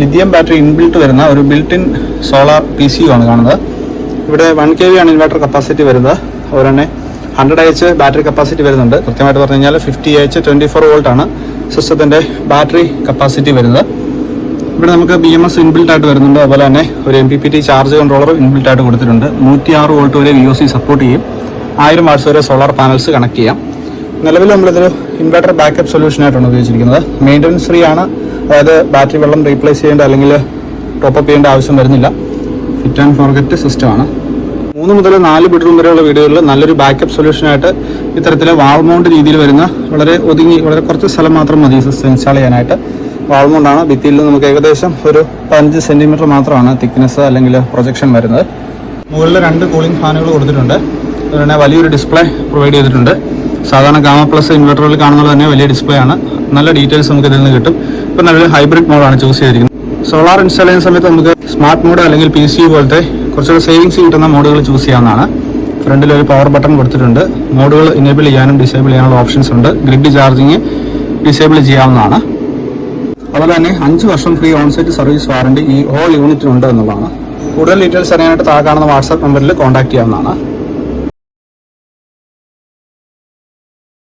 Lithium battery inbuilt വരുന്ന ഒരു built in solar PCU ആണ് കാണുന്നത്. ഇവിടെ 1 kV ആണ് ഇൻവെർട്ടർ കപ്പാസിറ്റി വരുന്നത്. അതുപോലെ തന്നെ 100 AH ബാറ്ററി കപ്പാസിറ്റി വരുന്നുണ്ട്. കൃത്യമായിട്ട് പറഞ്ഞു കഴിഞ്ഞാൽ 50 AH 24 വോൾട്ട് ആണ് സിസ്റ്റത്തിൻ്റെ ബാറ്ററി കപ്പാസിറ്റി വരുന്നത്. ഇവിടെ നമുക്ക് BMS ഇൻബിൽട്ട് ആയിട്ട് വരുന്നുണ്ട്. അതുപോലെ തന്നെ ഒരു MPPT ചാർജ് കൺട്രോളർ ഇൻബിൽട്ട് ആയിട്ട് കൊടുത്തിട്ടുണ്ട്. 106 വോൾട്ട് വരെ VOC സപ്പോർട്ട് ചെയ്യും. 1000 വാട്ട്സ് വരെ സോളാർ പാനൽസ് കണക്ട് ചെയ്യാം. നിലവിൽ നമ്മളിതൊരു ഇൻവെർട്ടർ ബാക്കപ്പ് സൊല്യൂഷനായിട്ടാണ് ഉപയോഗിച്ചിരിക്കുന്നത്. മെയിൻ്റനൻസ് ഫ്രീ ആണ്. അതായത് ബാറ്ററി വെള്ളം റീപ്ലേസ് ചെയ്യേണ്ട അല്ലെങ്കിൽ ടോപ്പപ്പ് ചെയ്യേണ്ട ആവശ്യം വരുന്നില്ല. ഫിറ്റ് ആൻഡ് ഫോർഗെറ്റ് സിസ്റ്റമാണ്. 3 മുതൽ 4 ബെഡ്റൂം വരെയുള്ള വീടുകളിൽ നല്ലൊരു ബാക്കപ്പ് സൊല്യൂഷനായിട്ട് ഇത്തരത്തിൽ വാൾ മൗണ്ട് രീതിയിൽ വരുന്ന വളരെ കുറച്ച് സ്ഥലം മാത്രം മതി സിസ്റ്റം ഇൻസ്റ്റാൾ ചെയ്യാനായിട്ട്. വാൾ മൗണ്ടാണ്. ഭിത്തിയിൽ നമുക്ക് ഏകദേശം ഒരു 5 സെൻറ്റിമീറ്റർ മാത്രമാണ് തിക്നെസ് അല്ലെങ്കിൽ പ്രൊജക്ഷൻ വരുന്നത്. മുകളിൽ 2 കൂളിംഗ് ഫാനുകൾ കൊടുത്തിട്ടുണ്ട്. അതുപോലെ വലിയൊരു ഡിസ്പ്ലേ പ്രൊവൈഡ് ചെയ്തിട്ടുണ്ട്. സാധാരണ ഗാമ പ്ലസ് ഇൻവെർട്ടറുകളിൽ കാണുന്നത് തന്നെ വലിയ ഡിസ്പ്ലേ ആണ്. നല്ല ഡീറ്റെയിൽസ് നമുക്ക് ഇതിൽ നിന്ന് കിട്ടും. ഇപ്പോൾ നല്ലൊരു ഹൈബ്രിഡ് മോഡാണ് ചൂസ് ചെയ്തിരിക്കുന്നത്. സോളാർ ഇൻസ്റ്റാൾ ചെയ്യുന്ന സമയത്ത് നമുക്ക് സ്മാർട്ട് മോഡ് അല്ലെങ്കിൽ PCU പോലത്തെ കുറച്ചുകൂടെ സേവിങ്സ് കിട്ടുന്ന മോഡുകൾ ചൂസ് ചെയ്യാവുന്നതാണ്. ഫ്രണ്ടിൽ ഒരു പവർ ബട്ടൺ കൊടുത്തിട്ടുണ്ട്. മോഡുകൾ ഇനേബിൾ ചെയ്യാനും ഡിസേബിൾ ചെയ്യാനുള്ള ഓപ്ഷൻസ് ഉണ്ട്. ഗ്രിഡ് ചാർജിങ് ഡിസേബിൾ ചെയ്യാവുന്നതാണ്. അതുപോലെ തന്നെ 5 വർഷം ഫ്രീ ഓൺസൈറ്റ് സർവീസ് വാറണ്ടി ഈ ഓൾ യൂണിറ്റിനുണ്ട് എന്നുള്ളതാണ്. കൂടുതൽ ഡീറ്റെയിൽസ് അറിയാനായിട്ട് താഴെ കാണുന്ന വാട്സാപ്പ് നമ്പറിൽ കോൺടാക്ട് ചെയ്യാവുന്നതാണ്.